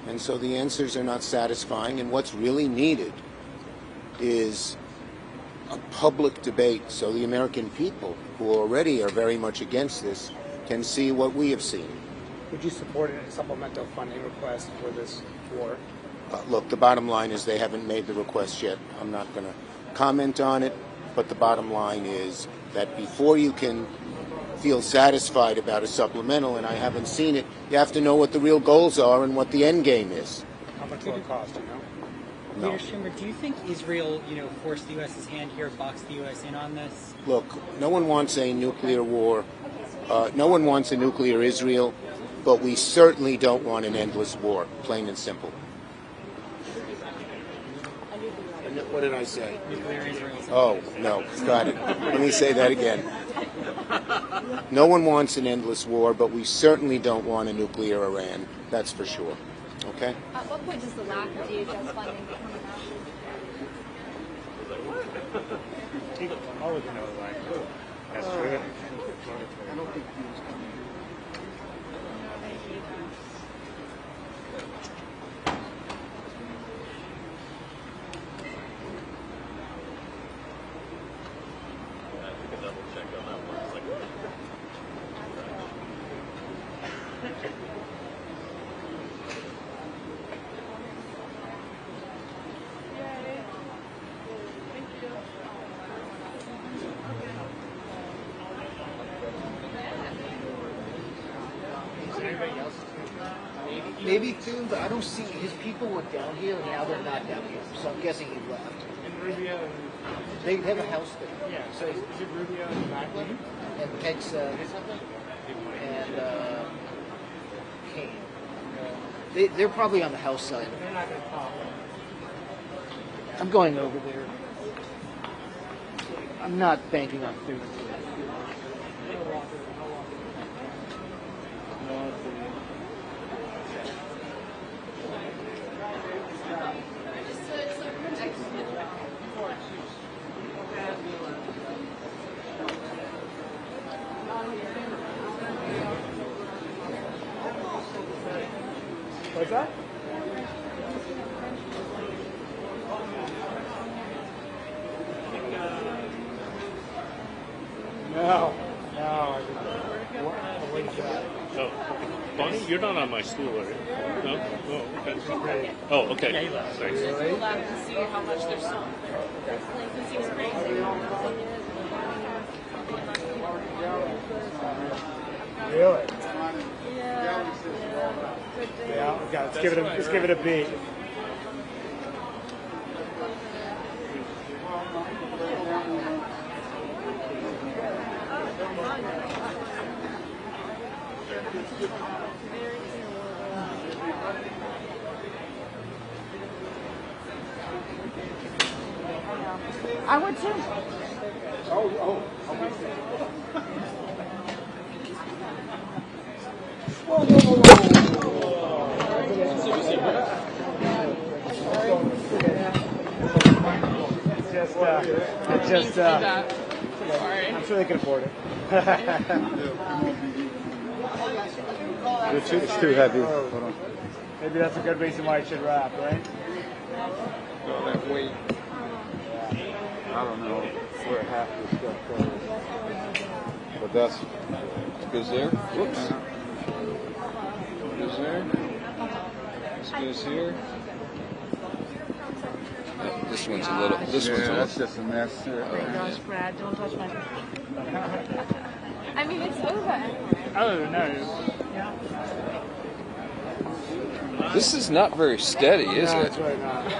[SPEAKER 23] And so the answers are not satisfying, and what's really needed is a public debate so the American people, who already are very much against this, can see what we have seen.
[SPEAKER 2] Would you support a supplemental funding request for this war?
[SPEAKER 23] Look, the bottom line is they haven't made the request yet. I'm not going to comment on it, but the bottom line is that before you can feel satisfied about a supplemental, and I haven't seen it, you have to know what the real goals are and what the end game is.
[SPEAKER 2] How much will it cost, you know?
[SPEAKER 23] No.
[SPEAKER 24] Leader Schumer, do you think Israel, forced the U.S.'s hand here, boxed the U.S. in on this?
[SPEAKER 23] Look, no one wants a nuclear war. No one wants a nuclear Israel, but we certainly don't want an endless war, plain and simple. What did I say?
[SPEAKER 24] Nuclear Israel.
[SPEAKER 23] Oh, no, got it. Let me say that again. No one wants an endless war, but we certainly don't want a nuclear Iran. That's for sure. Okay?
[SPEAKER 4] At what point does the lack of DHS funding become an issue?
[SPEAKER 2] All of you know, that's true.
[SPEAKER 5] I don't think
[SPEAKER 1] Maybe too, but I don't see his people were down here and now they're not down here. So I'm guessing he left.
[SPEAKER 2] And Rubio.
[SPEAKER 1] They have a house there.
[SPEAKER 2] Yeah. So is it Rubio and Macklin?
[SPEAKER 1] And Peg's and Caine. They're probably on the house side.
[SPEAKER 2] They're not going to pop.
[SPEAKER 1] I'm going over there. I'm not banking on food.
[SPEAKER 2] What's that? No. What is that?
[SPEAKER 3] Oh, Bonnie, you're not on my stool, are you? No? Oh, okay. Oh, okay. Thanks.
[SPEAKER 21] We'll have to see how much they're selling. It seems crazy.
[SPEAKER 2] Really? Yeah. Okay. Let's give it a beat.
[SPEAKER 21] I would too.
[SPEAKER 2] Oh. I'm sure they can afford it.
[SPEAKER 13] It's too heavy. Hold on.
[SPEAKER 2] Maybe that's a good reason why it should wrap, right?
[SPEAKER 13] So that weight. I don't know where half the stuff goes. But that's goes there. Whoops. Goes there. This goes here.
[SPEAKER 6] This one's a little. This one's a little.
[SPEAKER 13] That's just a mess.
[SPEAKER 21] Oh my gosh, Brad, don't touch my. I mean, it's over.
[SPEAKER 2] Oh no.
[SPEAKER 6] This is not very steady, is
[SPEAKER 2] No,
[SPEAKER 6] it?
[SPEAKER 2] it's really not.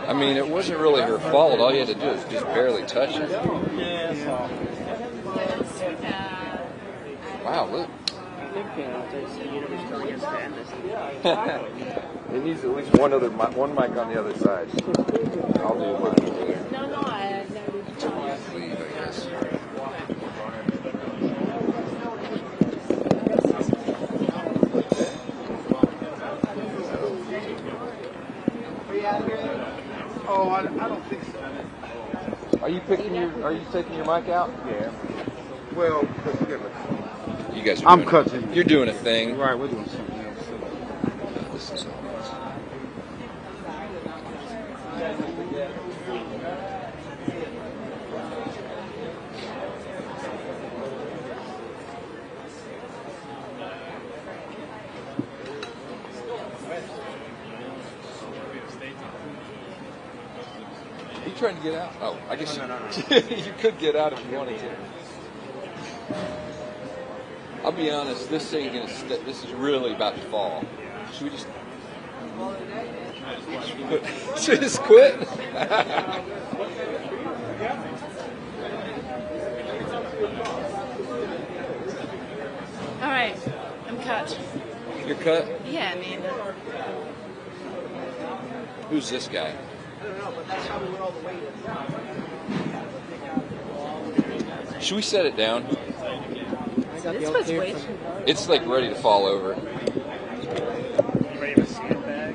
[SPEAKER 6] I mean, it wasn't really her fault. All you had to do is just barely touch it. Wow, look.
[SPEAKER 13] It needs at least one mic on the other side. I'll do mine over there.
[SPEAKER 21] No, I
[SPEAKER 6] Leave, I guess.
[SPEAKER 13] Oh, I don't think so. Are you taking your mic out? Yeah. Well,
[SPEAKER 6] You guys are
[SPEAKER 13] I'm
[SPEAKER 6] doing
[SPEAKER 13] cutting.
[SPEAKER 6] You're doing a thing.
[SPEAKER 13] Right, we're doing something else.
[SPEAKER 6] This is Are you trying to get out? Oh, I guess
[SPEAKER 13] No.
[SPEAKER 6] you could get out if you wanted to. I'll be honest, this ain't gonna. This is really about to fall. Should we just? Should we just quit?
[SPEAKER 21] All right, I'm cut.
[SPEAKER 6] You're cut.
[SPEAKER 21] Yeah, I mean.
[SPEAKER 6] Who's this guy? Should we set it down?
[SPEAKER 21] This was way too.
[SPEAKER 6] It's like ready to fall over.
[SPEAKER 2] You ready to sandbag?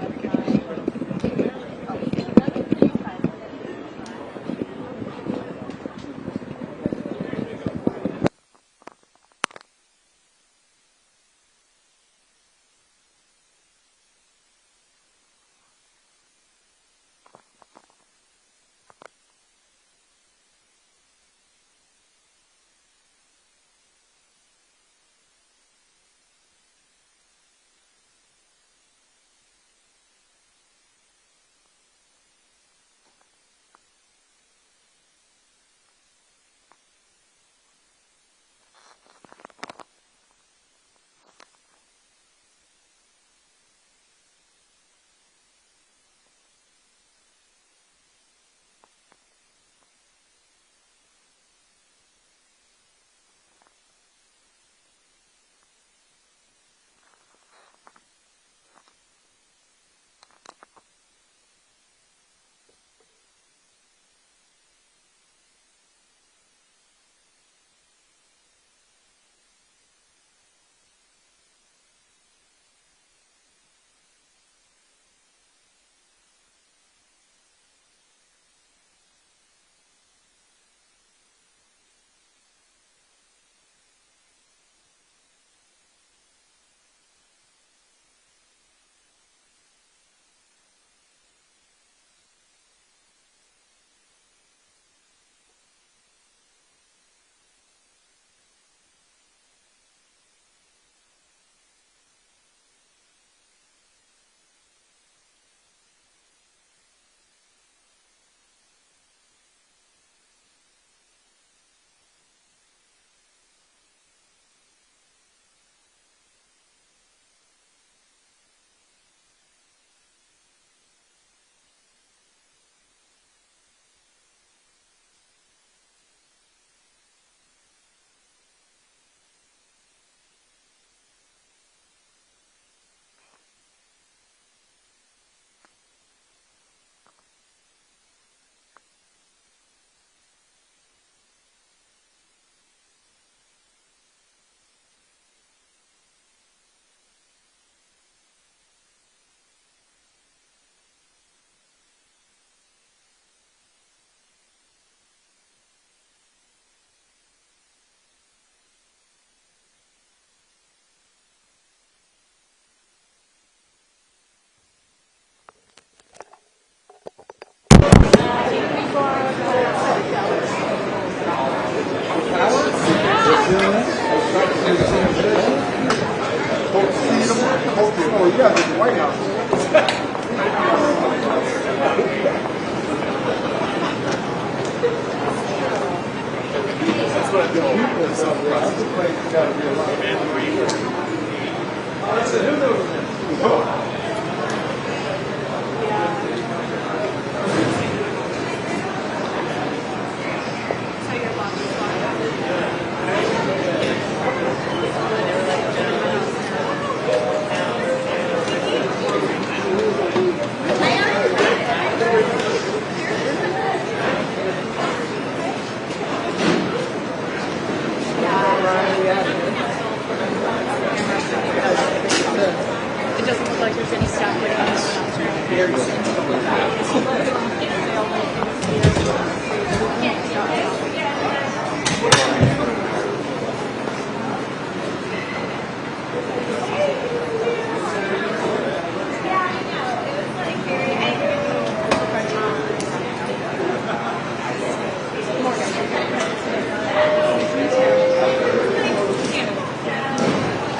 [SPEAKER 21] It doesn't look like there's any staff waiting on this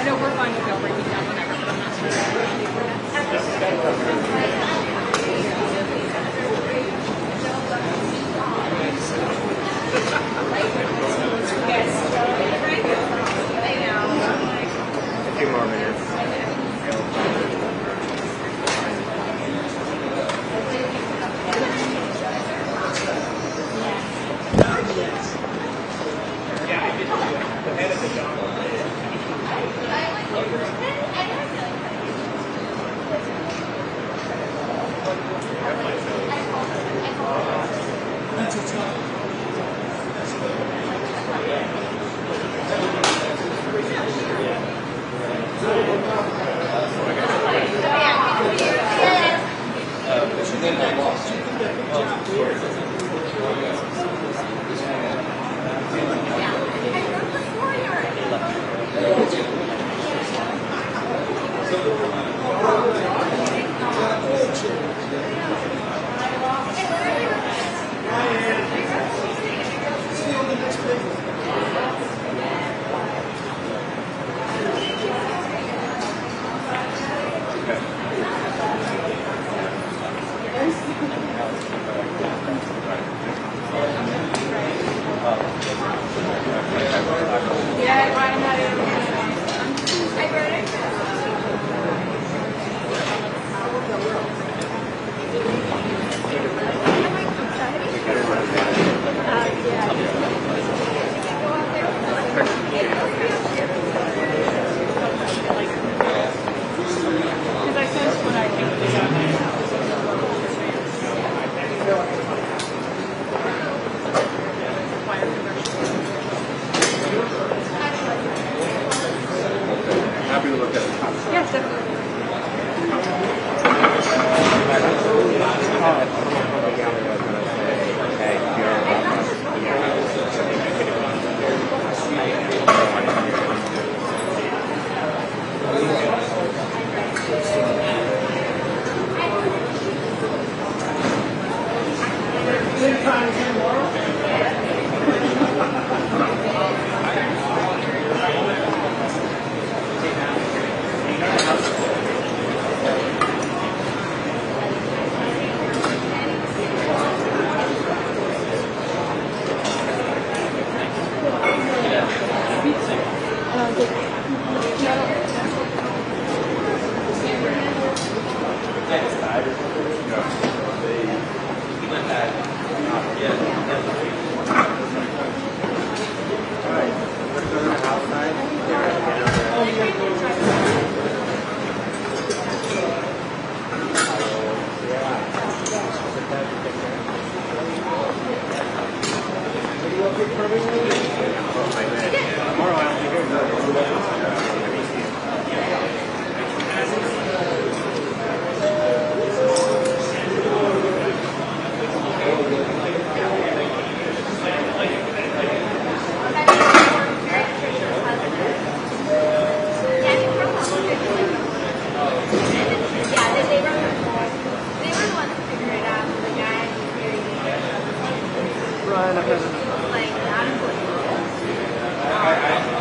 [SPEAKER 21] I know we're fine with y'all breaking down whenever, but I'm not
[SPEAKER 9] A few more minutes.
[SPEAKER 7] Brian, I've had enough.